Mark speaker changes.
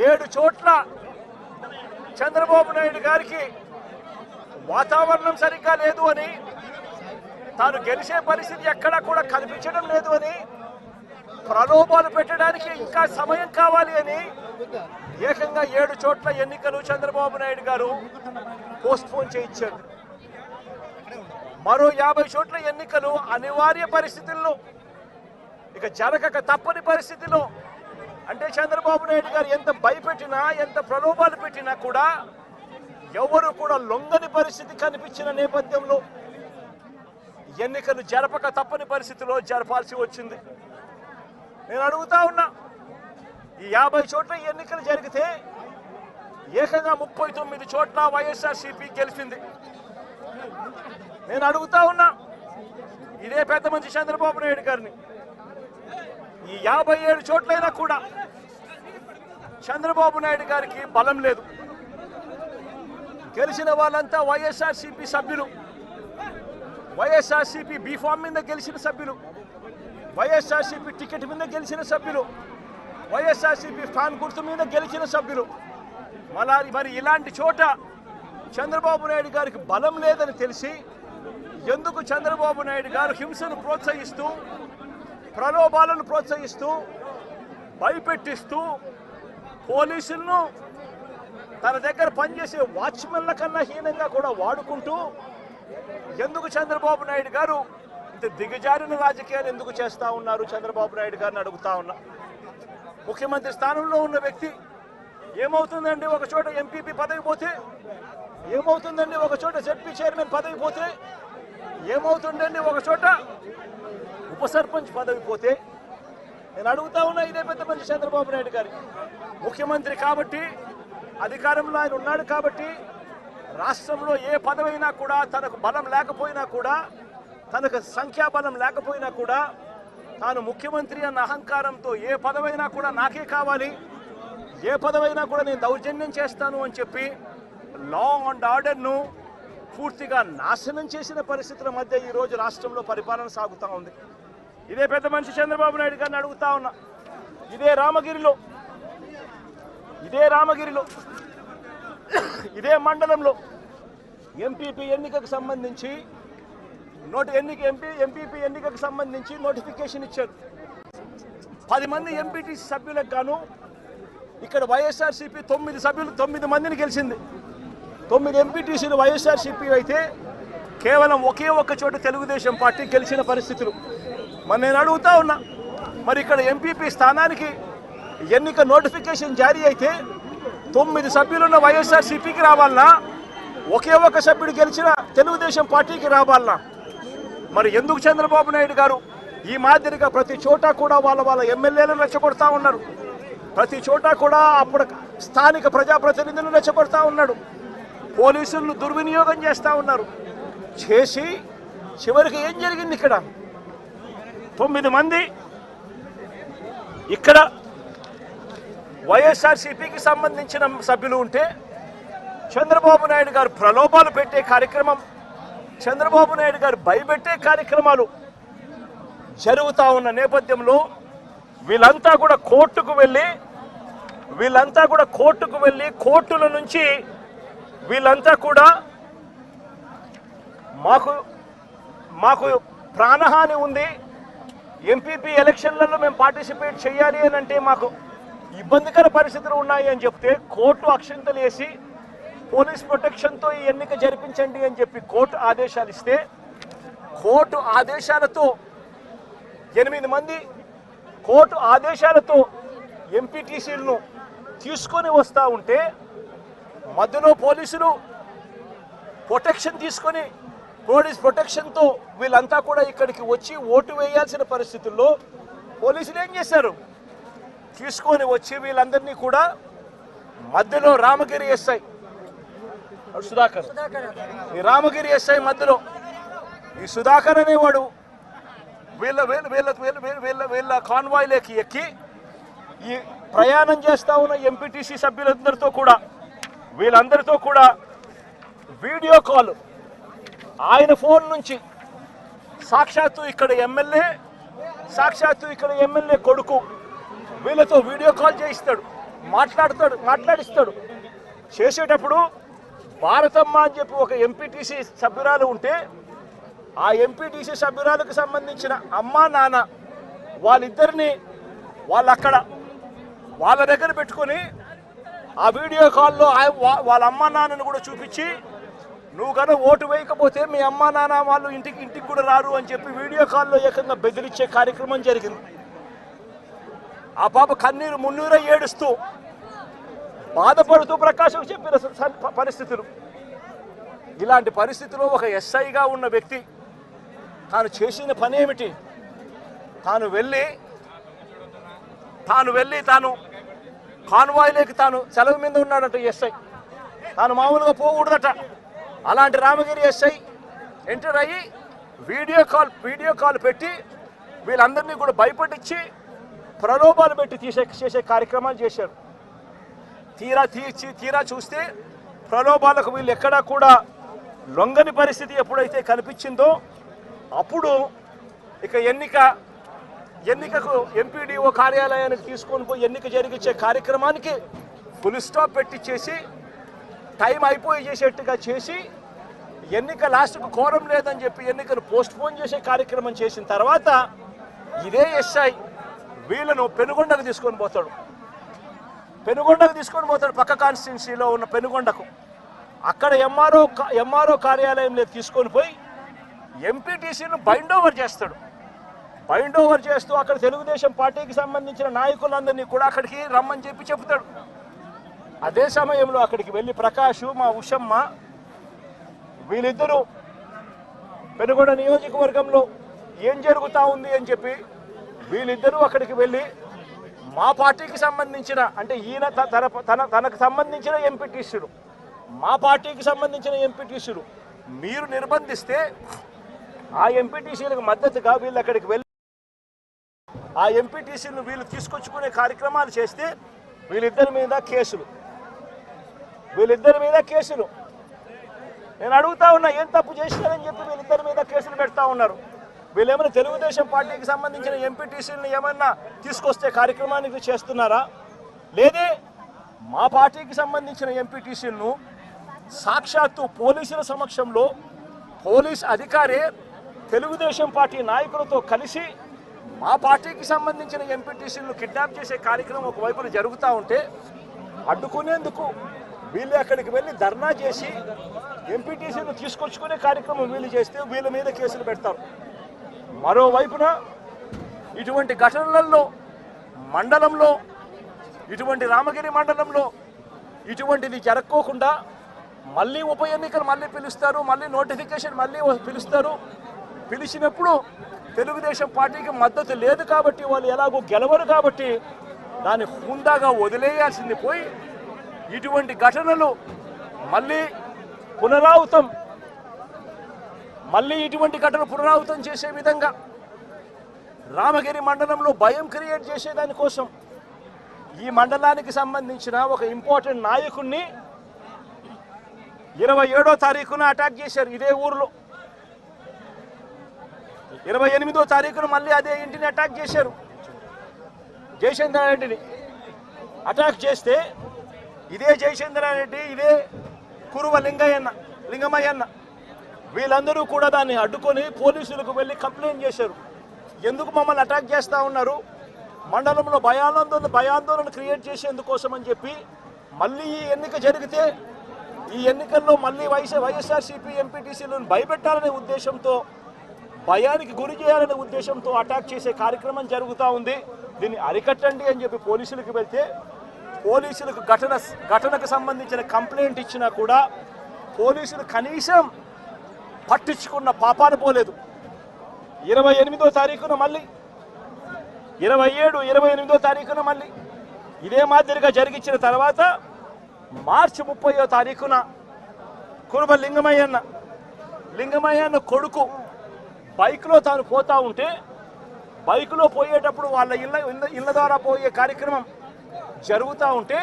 Speaker 1: 7 చోట్ల చంద్రబాబు నాయుడు గారికి వాతావరణం సరిగ్గా లేదు అని, తాను గెలిచే పరిస్థితి ఎక్కడా కూడా కనిపించడం లేదు అని, ప్రలోభాలు పెట్టడానికి ఇంకా సమయం కావాలి అని ఏకంగా 7 చోట్ల ఎన్నికలు చంద్రబాబు నాయుడు గారు పోస్ట్పోన్ చేయించారు. మరో 50 చోట్ల ఎన్నికలు అనివార్య పరిస్థితుల్లో, ఇక జరగక తప్పని పరిస్థితిలో, అంటే చంద్రబాబు నాయుడు గారు ఎంత భయపెట్టినా ఎంత ప్రలోభాలు పెట్టినా కూడా ఎవరు కూడా లొంగని పరిస్థితి కనిపించిన నేపథ్యంలో ఎన్నికలు జరపక తప్పని పరిస్థితిలో జరపాల్సి వచ్చింది. నేను అడుగుతా ఉన్నా, ఈ 50 చోట్ల ఎన్నికలు జరిగితే ఏకంగా 39 చోట్ల వైఎస్ఆర్సీపీ గెలిచింది. నేను అడుగుతా ఉన్నా ఇదే పెద్ద మంచి చంద్రబాబు నాయుడు గారిని, ఈ 57 చోట్లైనా కూడా చంద్రబాబు నాయుడు గారికి బలం లేదు. గెలిచిన వాళ్ళంతా వైఎస్ఆర్సీపీ సభ్యులు, వైఎస్ఆర్సీపీ బీఫామ్ మీద గెలిచిన సభ్యులు, వైఎస్ఆర్సీపీ టికెట్ మీద గెలిచిన సభ్యులు, వైఎస్ఆర్సీపీ ఫ్యాన్ గుర్తు మీద గెలిచిన సభ్యులు. మరి ఇలాంటి చోట చంద్రబాబు నాయుడు గారికి బలం లేదని తెలిసి ఎందుకు చంద్రబాబు నాయుడు గారు హింసను ప్రోత్సహిస్తూ, ప్రలోభాలను ప్రోత్సహిస్తూ, భయపెట్టిస్తూ, పోలీసులను తన దగ్గర పనిచేసే వాచ్మెన్ల కన్నా హీనంగా కూడా వాడుకుంటూ ఎందుకు చంద్రబాబు నాయుడు గారు ఇంత దిగజారిన రాజకీయాలు ఎందుకు చేస్తూ ఉన్నారు చంద్రబాబు నాయుడు గారిని అడుగుతా ఉన్నా. ముఖ్యమంత్రి స్థానంలో ఉన్న వ్యక్తి ఏమవుతుందండి ఒక చోట ఎంపీపీ పదవి పోతే, ఏమవుతుందండి ఒక చోట జెడ్పీ చైర్మన్ పదవి పోతే, ఏమవుతుందండి ఒక చోట ఉప సర్పంచ్ పదవి పోతే. నేను అడుగుతా ఉన్నా ఇదే పెద్ద మంచి చంద్రబాబు నాయుడు గారి ముఖ్యమంత్రి కాబట్టి, అధికారంలో ఆయన ఉన్నాడు కాబట్టి, రాష్ట్రంలో ఏ పదవైనా కూడా తనకు బలం లేకపోయినా కూడా, తనకు సంఖ్యాబలం లేకపోయినా కూడా, తాను ముఖ్యమంత్రి అన్న అహంకారంతో ఏ పదవైనా కూడా నాకే కావాలి, ఏ పదవైనా కూడా నేను దౌర్జన్యం చేస్తాను అని చెప్పి లా అండ్ ఆర్డర్ను పూర్తిగా నాశనం చేసిన పరిస్థితుల మధ్య ఈరోజు రాష్ట్రంలో పరిపాలన సాగుతూ ఉంది. ఇదే పెద్ద మనిషి చంద్రబాబు నాయుడు గారిని అడుగుతా ఉన్నా, ఇదే రామగిరిలో ఇదే మండలంలో ఎంపీపీ ఎన్నికకు సంబంధించి ఎంపీపీ ఎన్నికకు సంబంధించి నోటిఫికేషన్ ఇచ్చారు. 10 మంది ఎంపీటీసీ సభ్యులకు గాను ఇక్కడ వైఎస్ఆర్సీపీ 9 సభ్యులు 9 మందిని గెలిచింది. 9 ఎంపీటీసీలు వైఎస్ఆర్సీపీ అయితే కేవలం ఒకే ఒక్క చోట తెలుగుదేశం పార్టీ గెలిచిన పరిస్థితులు. మరి నేను అడుగుతా ఉన్నా, మరి ఇక్కడ ఎంపీపీ స్థానానికి ఎన్నిక నోటిఫికేషన్ జారీ అయితే 9 సభ్యులున్న వైఎస్ఆర్సీపీకి రావాలన్నా, ఒకే ఒక్క సభ్యుడు గెలిచిన తెలుగుదేశం పార్టీకి రావాలన్నా? మరి ఎందుకు చంద్రబాబు నాయుడు గారు ఈ మాదిరిగా ప్రతి చోట కూడా వాళ్ళ ఎమ్మెల్యేలను రెచ్చగొడతా ఉన్నారు, ప్రతి చోట కూడా అప్పుడు స్థానిక ప్రజాప్రతినిధులను రెచ్చగొడతా ఉన్నాడు, పోలీసులను దుర్వినియోగం చేస్తూ ఉన్నారు. చేసి చివరికి ఏం జరిగింది? ఇక్కడ 9 మంది ఇక్కడ వైఎస్ఆర్సీపీకి సంబంధించిన సభ్యులు ఉంటే చంద్రబాబు నాయుడు గారు ప్రలోభాలు పెట్టే కార్యక్రమం, చంద్రబాబు నాయుడు గారు భయపెట్టే కార్యక్రమాలు జరుగుతూ ఉన్న నేపథ్యంలో వీళ్ళంతా కూడా కోర్టుకు వెళ్ళి కోర్టుల నుంచి వీళ్ళంతా కూడా మాకు ప్రాణహాని ఉంది, ఎంపీపీ ఎలక్షన్లలో మేము పార్టిసిపేట్ చేయాలి అని అంటే మాకు ఇబ్బందికర పరిస్థితులు ఉన్నాయి అని చెప్తే కోర్టు అక్షంతలు వేసి పోలీస్ ప్రొటెక్షన్తో ఈ ఎన్నిక జరిపించండి అని చెప్పి కోర్టు ఆదేశాలు ఇస్తే, కోర్టు ఆదేశాలతో 8 మంది కోర్టు ఆదేశాలతో ఎంపీటీసీలను తీసుకొని వస్తూ ఉంటే మధ్యలో పోలీసులు ప్రొటెక్షన్ తీసుకొని పోలీస్ ప్రొటెక్షన్తో వీళ్ళంతా కూడా ఇక్కడికి వచ్చి ఓటు వేయాల్సిన పరిస్థితుల్లో పోలీసులు ఏం చేశారు? తీసుకొని వచ్చి వీళ్ళందరినీ కూడా మధ్యలో రామగిరి ఎస్ఐ సుధాకర్, ఈ రామగిరి ఎస్ఐ మధ్యలో ఈ సుధాకర్ అనేవాడు వీళ్ళ కాన్వాయ్లోకి ఎక్కి ఈ ప్రయాణం చేస్తూ ఉన్న ఎంపీటీసీ సభ్యులందరితో కూడా వీళ్ళందరితో కూడా వీడియో కాల్ ఆయన ఫోన్ నుంచి సాక్షాత్తు ఇక్కడ ఎమ్మెల్యే కొడుకు వీళ్ళతో వీడియో కాల్ చేయిస్తాడు. మాట్లాడిస్తాడు. చేసేటప్పుడు భారతమ్మ అని చెప్పి ఒక ఎంపీటీసీ సభ్యురాలు ఉంటే ఆ ఎంపీటీసీ సభ్యురాలకు సంబంధించిన అమ్మ నాన్న వాళ్ళిద్దరిని వాళ్ళ దగ్గర పెట్టుకొని ఆ వీడియో కాల్లో వాళ్ళ అమ్మ నాన్నను కూడా చూపించి నువ్వు కనుక ఓటు వేయకపోతే మీ అమ్మ నాన్న వాళ్ళు ఇంటికి కూడా రారు అని చెప్పి వీడియో కాల్లో ఏకంగా బెదిరించే కార్యక్రమం జరిగింది. ఆ పాప కన్నీరు మున్నీరు ఏడుస్తూ బాధపడుతూ ప్రకాశం చెప్పిన పరిస్థితులు. ఇలాంటి పరిస్థితిలో ఒక ఎస్ఐగా ఉన్న వ్యక్తి తాను చేసిన పని ఏమిటి? తాను వెళ్ళి కాన్వాయ్లోకి తాను సెలవు మీద ఉన్నాడట ఎస్ఐ. తాను మామూలుగా పోకూడదట. అలాంటి రామగిరి ఎస్ఐ ఎంటర్ అయ్యి వీడియో కాల్ పెట్టి వీళ్ళందరినీ కూడా భయపడించి ప్రలోభాలు పెట్టి చేసే కార్యక్రమాలు చేశారు. తీరా చూస్తే ప్రలోభాలకు వీళ్ళు ఎక్కడా కూడా లొంగని పరిస్థితి ఎప్పుడైతే కనిపించిందో అప్పుడు ఇక ఎన్నికకు ఎంపీడీఓ కార్యాలయానికి తీసుకొని పోయి ఎన్నిక జరిగించే కార్యక్రమానికి ఫుల్ స్టాప్ పెట్టించేసి టైం అయిపోయి చేసేట్టుగా చేసి ఎన్నిక లాస్ట్కు కోరం లేదని చెప్పి ఎన్నికను పోస్ట్పోన్ చేసే కార్యక్రమం చేసిన తర్వాత ఇదే ఎస్ఐ వీళ్ళను పెనుగొండకు తీసుకొని పోతాడు. పక్క కాన్స్టిట్యున్సీలో ఉన్న పెనుగొండకు. అక్కడ ఎంఆర్ఓ కార్యాలయంలో తీసుకొని పోయి ఎంపీటీసీను బైండ్ ఓవర్ చేస్తూ అక్కడ తెలుగుదేశం పార్టీకి సంబంధించిన నాయకులందరినీ కూడా అక్కడికి రమ్మని చెప్పి చెప్తాడు. అదే సమయంలో అక్కడికి వెళ్ళి ప్రకాష్, మా ఉషమ్మ వీళ్ళిద్దరూ పెనుగొండ నియోజకవర్గంలో ఏం జరుగుతూ ఉంది అని చెప్పి వీళ్ళిద్దరూ అక్కడికి వెళ్ళి మా పార్టీకి సంబంధించిన అంటే ఈయన తనకు సంబంధించిన ఎంపీటీసీలు, మా పార్టీకి సంబంధించిన ఎంపీటీసీలు మీరు నిర్బంధిస్తే ఆ ఎంపీటీసీలకు మద్దతుగా వీళ్ళు అక్కడికి వెళ్ళి ఆ ఎంపీటీసీలను వీళ్ళు తీసుకొచ్చుకునే కార్యక్రమాలు చేస్తే వీళ్ళిద్దరి మీద కేసులు. నేను అడుగుతా ఉన్నా, ఏం తప్పు చేసినారని చెప్పి వీళ్ళిద్దరి మీద కేసులు పెడతా ఉన్నారు. వీళ్ళేమైనా తెలుగుదేశం పార్టీకి సంబంధించిన ఎంపీటీసీలను ఏమన్నా తీసుకొస్తే కార్యక్రమానికి చేస్తున్నారా? లేదే మా పార్టీకి సంబంధించిన ఎంపీటీసీలను సాక్షాత్తు పోలీసుల సమక్షంలో పోలీస్ అధికారే తెలుగుదేశం పార్టీ నాయకులతో కలిసి మా పార్టీకి సంబంధించిన ఎంపీటీసీలను కిడ్నాప్ చేసే కార్యక్రమం ఒకవైపున జరుగుతూ ఉంటే అడ్డుకునేందుకు వీళ్ళు అక్కడికి వెళ్ళి ధర్నా చేసి ఎంపీటీసీలను తీసుకొచ్చుకునే కార్యక్రమం వీళ్ళు చేస్తే వీళ్ళ మీద కేసులు పెడతారు. మరోవైపున ఇటువంటి ఘటనలలో మండలంలో, ఇటువంటి రామగిరి మండలంలో ఇటువంటిది జరగకోకుండా మళ్ళీ ఉప ఎన్నికలు మళ్ళీ పిలుస్తారు, మళ్ళీ నోటిఫికేషన్ మళ్ళీ పిలుస్తారు. పిలిచినప్పుడు తెలుగుదేశం పార్టీకి మద్దతు లేదు కాబట్టి వాళ్ళు ఎలాగో గెలవరు కాబట్టి దాన్ని హుందాగా వదిలేయాల్సింది పోయి ఇటువంటి ఘటనలు మళ్ళీ ఇటువంటి ఘటనలు పునరావృతం చేసే విధంగా రామగిరి మండలంలో భయం క్రియేట్ చేసేదానికోసం ఈ మండలానికి సంబంధించిన ఒక ఇంపార్టెంట్ నాయకుడిని 27వ తారీఖున అటాక్ చేశారు ఇదే ఊర్లో. 28వ తారీఖున మళ్ళీ అదే ఇంటిని అటాక్ చేశారు. జయచంద్రారెడ్డిని అటాక్ చేస్తే ఇదే జయచంద్రారెడ్డి, ఇదే కురువ లింగమయ్యన్న వీళ్ళందరూ కూడా దాన్ని అడ్డుకొని పోలీసులకు వెళ్ళి కంప్లైంట్ చేశారు. ఎందుకు మమ్మల్ని అటాక్ చేస్తూ ఉన్నారు, మండలంలో భయాందోళన క్రియేట్ చేసేందుకోసం అని చెప్పి మళ్ళీ ఈ ఎన్నిక జరిగితే ఈ ఎన్నికల్లో మళ్ళీ వైఎస్ఆర్సీపీ ఎంపీటీసీలను భయపెట్టాలనే ఉద్దేశంతో, భయానికి గురి చేయాలనే ఉద్దేశంతో అటాక్ చేసే కార్యక్రమం జరుగుతూ ఉంది. దీన్ని అరికట్టండి అని చెప్పి పోలీసులకు వెళ్తే పోలీసులకు ఘటనకు సంబంధించిన కంప్లైంట్ ఇచ్చినా కూడా పోలీసులు కనీసం పట్టించుకున్న పాపాన పోలేదు. 28వ తారీఖున మళ్ళీ 27, 28వ తారీఖున మళ్ళీ ఇదే మాదిరిగా జరిగించిన తర్వాత మార్చి 30వ తారీఖున కురుబ లింగమయ్యన్న కొడుకు బైక్లో తాను పోతా ఉంటే బైక్లో పోయేటప్పుడు వాళ్ళ ఇళ్ళ ద్వారా పోయే కార్యక్రమం జరుగుతూ ఉంటే